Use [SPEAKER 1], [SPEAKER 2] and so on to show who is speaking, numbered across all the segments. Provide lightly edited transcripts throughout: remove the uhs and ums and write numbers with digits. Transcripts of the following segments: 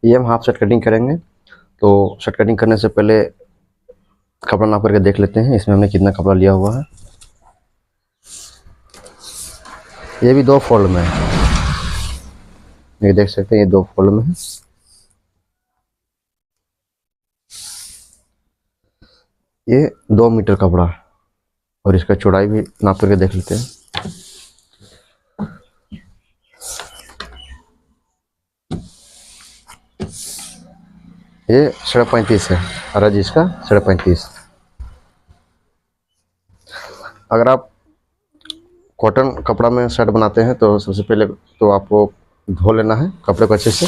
[SPEAKER 1] ये हम half shirt cutting करेंगे। तो शर्ट कटिंग करने से पहले कपड़ा नाप करके देख लेते हैं इसमें हमने कितना कपड़ा लिया हुआ है। ये भी 2 फोल्ड में है, ये देख सकते हैं, ये 2 फोल्ड में है। ये 2 मीटर कपड़ा और इसका चौड़ाई भी नाप करके देख लेते हैं। ये 35.5 है, अरज इसका 35.5। अगर आप कॉटन कपड़ा में शर्ट बनाते हैं तो सबसे पहले तो आपको धो लेना है कपड़े को अच्छे से,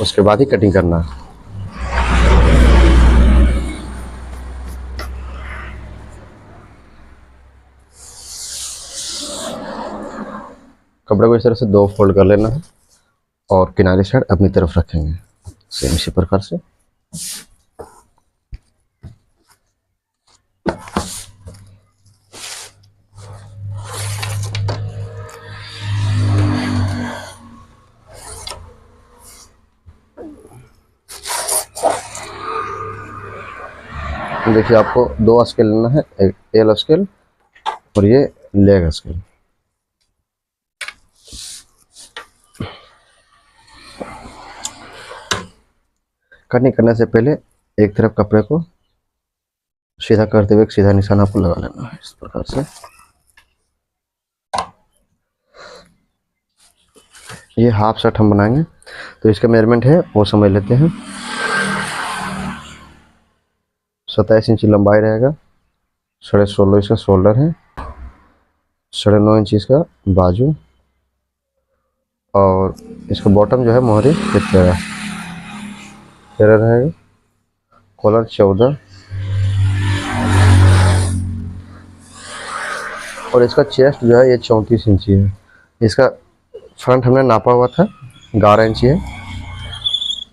[SPEAKER 1] उसके बाद ही कटिंग करना है। कपड़े को इस तरह से 2 फोल्ड कर लेना है और किनारे साइड अपनी तरफ रखेंगे सेम इसी प्रकार से। देखिए आपको 2 स्केल लेना है, एक एल स्केल और ये लेग स्केल। कटिंग करने से पहले एक तरफ कपड़े को सीधा करते हुए एक सीधा निशान आपको लगा लेना है इस प्रकार से। ये हाफ शर्ट हम बनाएंगे तो इसका मेजरमेंट है वो समझ लेते हैं। 27 इंच लंबाई रहेगा, 16.5 इसका शोल्डर है, 9.5 इंच इसका बाजू और इसका बॉटम जो है मोहरी 13 रहेगा, कॉलर 14 और इसका चेस्ट जो है ये 34 इंची है। इसका फ्रंट हमने नापा हुआ था 11 इंची है,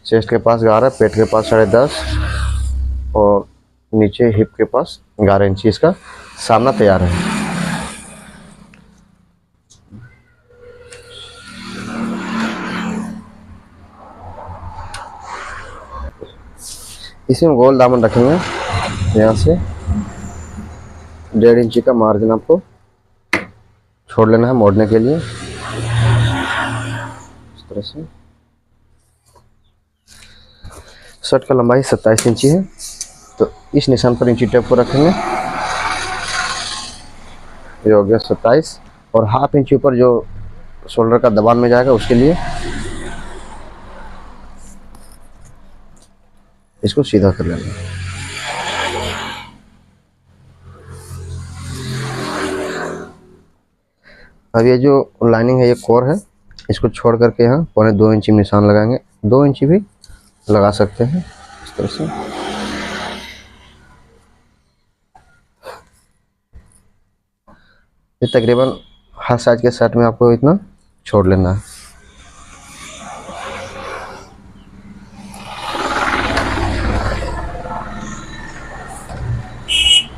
[SPEAKER 1] चेस्ट के पास 11, पेट के पास 10.5 और नीचे हिप के पास 11 इंची इसका सामना तैयार है। इसमें गोल दामन रखेंगे, यहाँ से 1.5 इंची का मार्जिन आपको छोड़ लेना है मोड़ने के लिए इस तरह से। शर्ट का लंबाई 27 इंची है तो इस निशान पर इंची टेप को रखेंगे, ये हो गया 27 और हाफ इंच ऊपर जो शोल्डर का दबान में जाएगा उसके लिए इसको सीधा कर लेना। अब ये जो लाइनिंग है ये कोर है, इसको छोड़ करके यहाँ 1.25 इंची निशान लगाएंगे, 2 इंची भी लगा सकते हैं इस तरह से। ये तकरीबन हर साइज के शर्ट में आपको इतना छोड़ लेना है।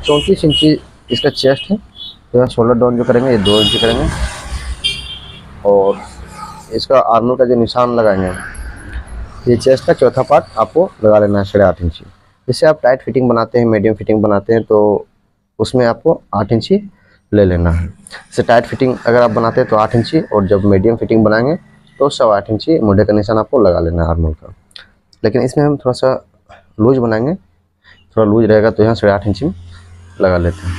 [SPEAKER 1] चौंतीस इंची इसका चेस्ट है तो यहाँ शोल्डर डाउन जो करेंगे ये 2 इंची करेंगे और इसका आर्मर का जो निशान लगाएंगे ये चेस्ट का चौथा पार्ट आपको लगा लेना है 8.5 इंची। जैसे आप टाइट फिटिंग बनाते हैं, मीडियम फिटिंग बनाते हैं तो उसमें आपको 8 इंची ले लेना है। जैसे टाइट फिटिंग अगर आप बनाते हैं तो 8 इंची और जब मीडियम फिटिंग बनाएंगे तो 8.25 इंची मोढे का निशान आपको लगा लेना है आर्मर का। लेकिन इसमें हम थोड़ा सा लूज बनाएंगे, थोड़ा लूज रहेगा तो यहाँ 8.5 इंची लगा लेते हैं।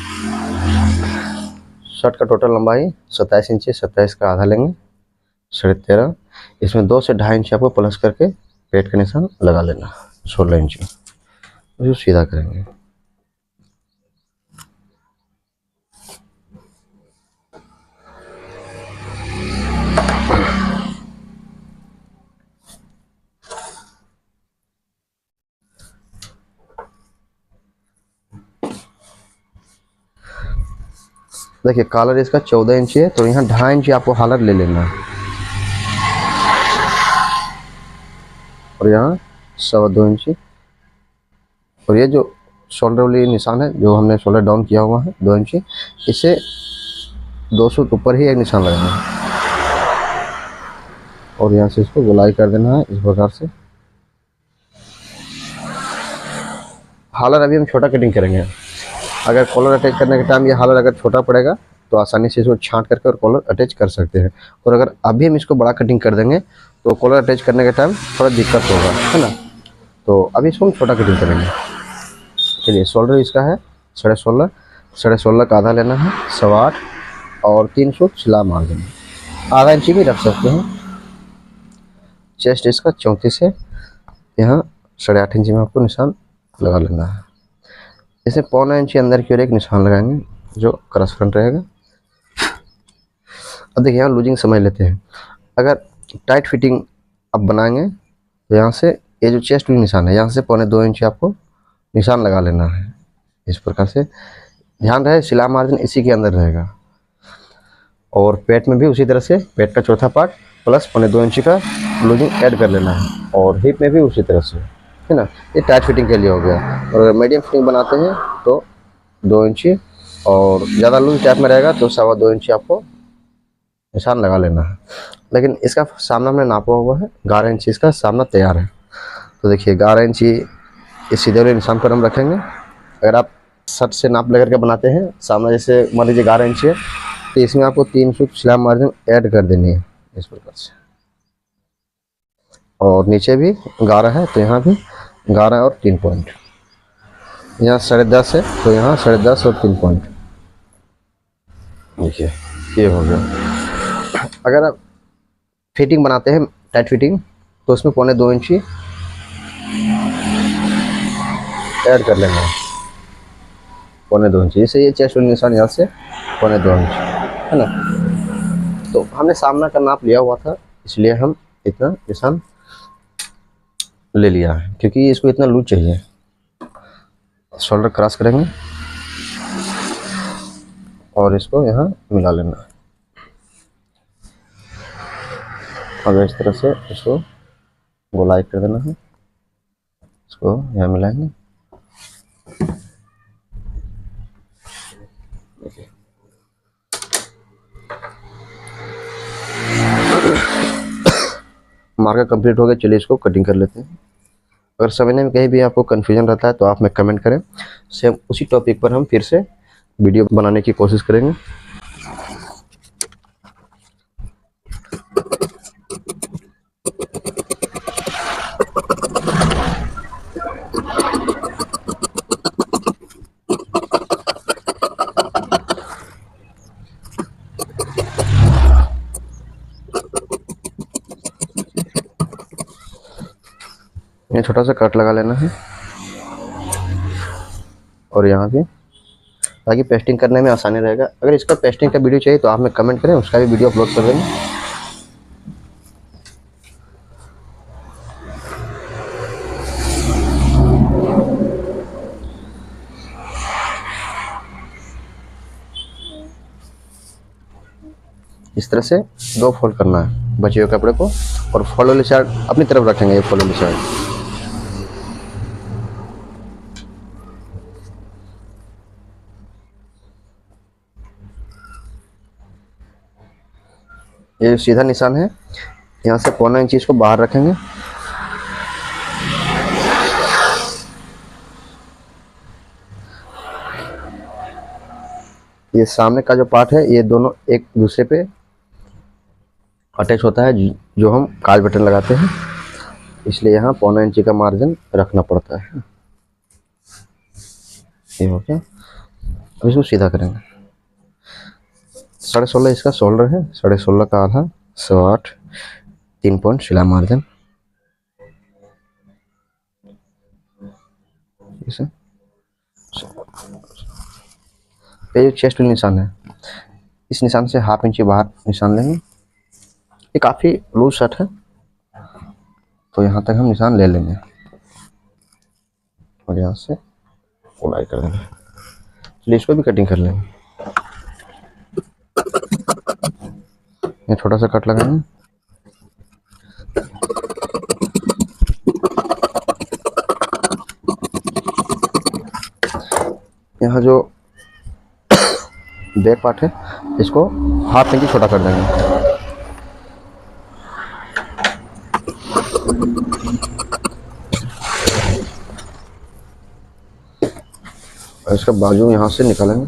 [SPEAKER 1] शर्ट का टोटल लंबाई 27 इंची, 27 का आधा लेंगे 13.5, इसमें 2 से 2.5 इंच आपको प्लस करके पेट का निशान लगा लेना 16 इंची, उसको सीधा करेंगे। देखिए कॉलर इसका 14 इंची है तो यहाँ 2.5 इंची आपको हालर ले लेना है और यहाँ 2.25 इंची और ये जो शोल्डर वाली निशान है जो हमने शोल्डर डाउन किया हुआ है 2 इंची, इसे 200 ऊपर ही एक निशान लगाना है और यहाँ से इसको गोलाई कर देना है इस प्रकार से। हालर अभी हम छोटा कटिंग करेंगे। अगर कॉलर अटैच करने के टाइम ये हालर अगर छोटा पड़ेगा तो आसानी से इसको छांट करके और कॉलर अटैच कर सकते हैं। और अगर अभी हम इसको बड़ा कटिंग कर देंगे तो कॉलर अटैच करने के टाइम थोड़ा दिक्कत होगा, है ना। तो अभी इसको हम छोटा कटिंग करेंगे। चलिए, शोल्डर इसका है 16.5, 16.5 का आधा लेना है, 8.25 और 3 सूट सिला मार्जिन, आधा इंची भी रख सकते हैं। चेस्ट इसका 34 है, यहाँ 8.5 इंची में आपको निशान लगा लेना है। इसे 1.25 इंची अंदर की ओर एक निशान लगाएंगे जो क्रॉस फ्रंट रहेगा। अब देखिए यहाँ लूजिंग समझ लेते हैं। अगर टाइट फिटिंग आप बनाएंगे तो यहाँ से ये जो चेस्ट वाली निशान है यहाँ से 1.25 इंची आपको निशान लगा लेना है। इस प्रकार से ध्यान रहे सिला मार्जिन इसी के अंदर रहेगा। और पेट में भी उसी तरह से पेट का चौथा पार्ट प्लस 1.25 इंची का लूजिंग ऐड कर लेना है। और हिप में भी उसी तरह से, है ना। ये टाइट फिटिंग के लिए हो गया। और अगर मीडियम फिटिंग बनाते हैं तो 2 इंची, और ज़्यादा लूज टाइप में रहेगा तो 2.25 इंची आपको निशान लगा लेना है। लेकिन इसका सामना हमने नापा हुआ है, 11 इंची इसका सामना तैयार है। तो देखिए 11 इंची इस सीधे वाले निशान पर हम रखेंगे। अगर आप शर्ट से नाप लेकर के बनाते हैं सामना, जैसे मान लीजिए 11 इंची है, तो इसमें आपको 3 सूट सिलाई मार्जिन ऐड कर देनी है इस प्रकार से। और नीचे भी 11 है तो यहाँ भी 11 और 3 पॉइंट, यहाँ 10.5 है तो यहाँ 10.5 और 3 पॉइंट। देखिए ये हो गया। अगर आप फिटिंग बनाते हैं टाइट फिटिंग तो उसमें 1.25 इंची ऐड कर लेना है, 1.25 इंची। जैसे ये चेस्ट वाली निशान यहाँ से 1.25 इंची, है ना। तो हमने सामना का नाप लिया हुआ था इसलिए हम इतना निशान ले लिया है, क्योंकि इसको इतना लूज चाहिए। शोल्डर क्रॉस करेंगे और इसको यहाँ मिला लेना है। अब इस तरह से इसको गोलाई कर देना है, इसको यहाँ मिलाएंगे। मार्कर कंप्लीट हो गया। चलिए इसको कटिंग कर लेते हैं। अगर समझने में कहीं भी आपको कन्फ्यूजन रहता है तो आप में कमेंट करें, सेम उसी टॉपिक पर हम फिर से वीडियो बनाने की कोशिश करेंगे। ये छोटा सा कट लगा लेना है और यहाँ भी, ताकि पेस्टिंग करने में आसानी रहेगा। अगर इसका पेस्टिंग का वीडियो चाहिए तो आप में कमेंट करें, उसका भी वीडियो अपलोड कर देंगे। इस तरह से 2 फोल्ड करना है बचे हुए कपड़े को, और फोल्ड वाली साइड अपनी तरफ रखेंगे। ये फोल्ड वाली साइड ये सीधा निशान है, यहाँ से 1.25 इंची इसको बाहर रखेंगे। ये सामने का जो पार्ट है ये दोनों एक दूसरे पे अटैच होता है, जो हम काज बटन लगाते हैं, इसलिए यहाँ 1.25 इंची का मार्जिन रखना पड़ता है। ये हो गया। अब इसको सीधा करेंगे। 16.5 इसका शोल्डर है, 16.5 का आधा, 8.25, 3 पॉइंट सिलाई मार्जिन। ये चेस्ट निशान है, इस निशान से 1/2 इंची बाहर निशान लेंगे। ये काफ़ी लूज शर्ट है तो यहाँ तक हम निशान ले लेंगे और यहाँ से गोलाई कर देंगे। चलिए इसको भी कटिंग कर लेंगे। ये छोटा सा कट लगाएंगे। यहाँ जो बैक पार्ट है इसको 1/2 इंची छोटा कर देंगे। और इसका बाजू यहाँ से निकालेंगे।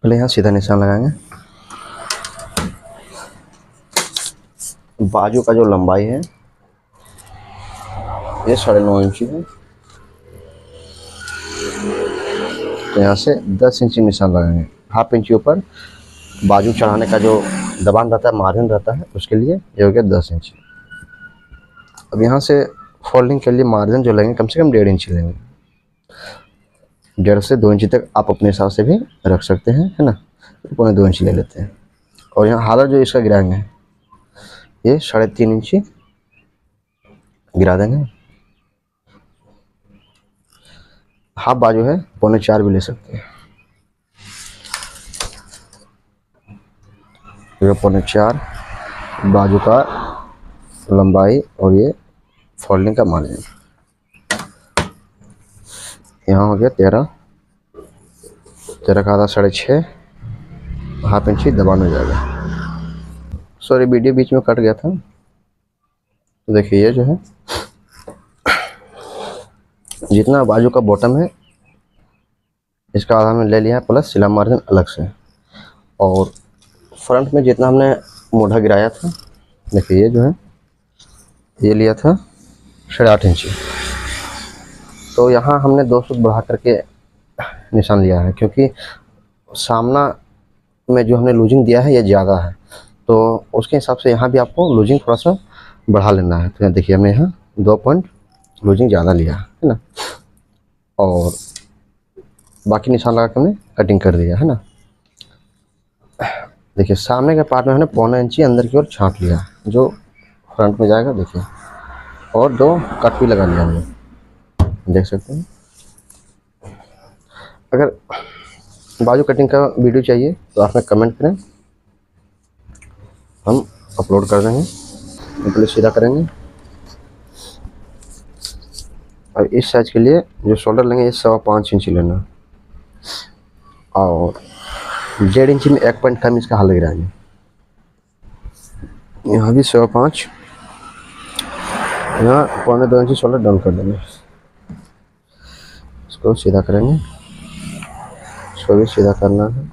[SPEAKER 1] पहले यहाँ सीधा निशान लगाएंगे। बाजू का जो लंबाई है ये 9.5 इंची है, तो यहाँ से 10 इंची निशान लगाएंगे। हाफ इंची ऊपर बाजू चढ़ाने का जो दबान रहता है, मार्जिन रहता है, उसके लिए ये हो गया 10 इंची। अब यहाँ से फोल्डिंग के लिए मार्जिन जो लेंगे कम से कम 1.5 इंची लेंगे। 1.5 से 2 इंची तक आप अपने हिसाब से भी रख सकते हैं, है ना। 2.25 इंची ले लेते हैं। और यहाँ हालर जो इसका गिराएंगे ये 3.5 इंची गिरा देंगे। हाफ बाजू है 3.25 भी ले सकते हैं। 0.4 बाजू का लंबाई और ये फोल्डिंग का मार्जिन। यहाँ हो गया 13 का आधा 6.5, हाफ इंची दबान हो जाएगा। सॉरी वीडियो बीच में कट गया था। तो देखिए ये जो है जितना बाजू का बॉटम है इसका आधा हमने ले लिया है, प्लस सिला मार्जिन अलग से। और फ्रंट में जितना हमने मोढ़ा गिराया था, देखिए ये जो है ये लिया था 8.5 इंची। तो यहाँ हमने 2 सूत बढ़ा करके निशान लिया है, क्योंकि सामना में जो हमने लूजिंग दिया है ये ज़्यादा है, तो उसके हिसाब से यहाँ भी आपको लूजिंग थोड़ा सा बढ़ा लेना है। तो यहाँ देखिए हमने यहाँ 2 पॉइंट लूजिंग ज़्यादा लिया है ना, और बाकी निशान लगा के हमने कटिंग कर दिया है ना। देखिए सामने के पार्ट में हमने 0.25 इंची अंदर की ओर छांट लिया जो फ्रंट में जाएगा, देखिए। और 2 कट भी लगा लिया हमने, देख सकते हैं। अगर बाजू कटिंग का वीडियो चाहिए तो आप कमेंट करें, हम अपलोड कर देंगे। पहले सीधा करेंगे और इस साइज के लिए जो शोल्डर लेंगे ये 5.25 इंची लेना, और 1.5 इंची में 1 पॉइंट कम इसका हाल गिराएंगे। यहाँ भी 5.25, यहाँ 1.25 इंची शोल्डर डाउन कर देंगे। इसको सीधा करेंगे, इसको भी सीधा करना है।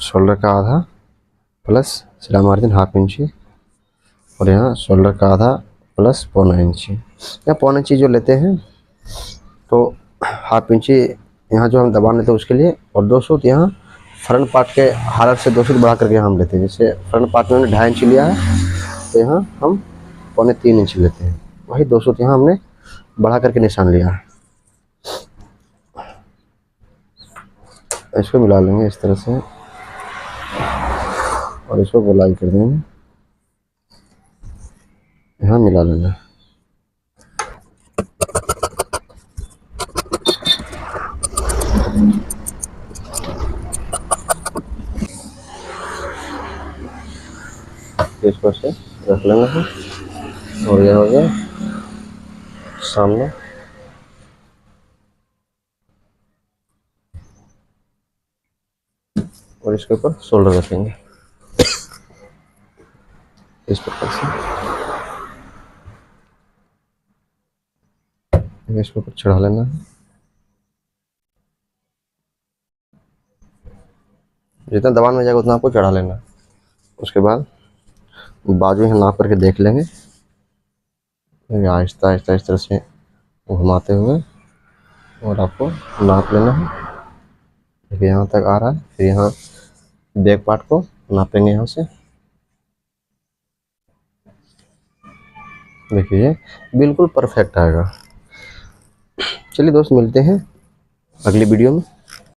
[SPEAKER 1] शोल्डर का आधा प्लस सिला मार्जिन हाफ इंची, और यहाँ शोल्डर का आधा प्लस 0.25 इंची। या 0.25 इंची जो लेते हैं तो हाफ इंची यहाँ जो हम दबान लेते हैं उसके लिए, और 2 सूत यहाँ फ्रंट पार्ट के हालत से 2 सूत बढ़ा करके हम लेते हैं। जैसे फ्रंट पार्ट में हमने 2.5 इंची लिया है, तो यहाँ हम 3.25 इंची लेते हैं। वही 2 सूत यहाँ हमने बढ़ा करके निशान लिया है। इसको मिला लेंगे इस तरह से, और इसको गोलाई कर देंगे, यहाँ मिला लेना। इसको से रख लेना है, और यह हो गया सामने। और इसके ऊपर शोल्डर रखेंगे इस प्रकार से। इसके ऊपर चढ़ा लेना है, जितना दबान में जाएगा उतना आपको चढ़ा लेना। उसके बाद बाजू यहाँ नाप करके देख लेंगे, आहिस्ता आहिस्ता इस तरह से घुमाते हुए, और आपको नाप लेना है। देखिए यहाँ तक आ रहा है, फिर यहाँ बैक पार्ट को नापेंगे यहाँ से। देखिए बिल्कुल परफेक्ट आएगा। चलिए दोस्त, मिलते हैं अगली वीडियो में।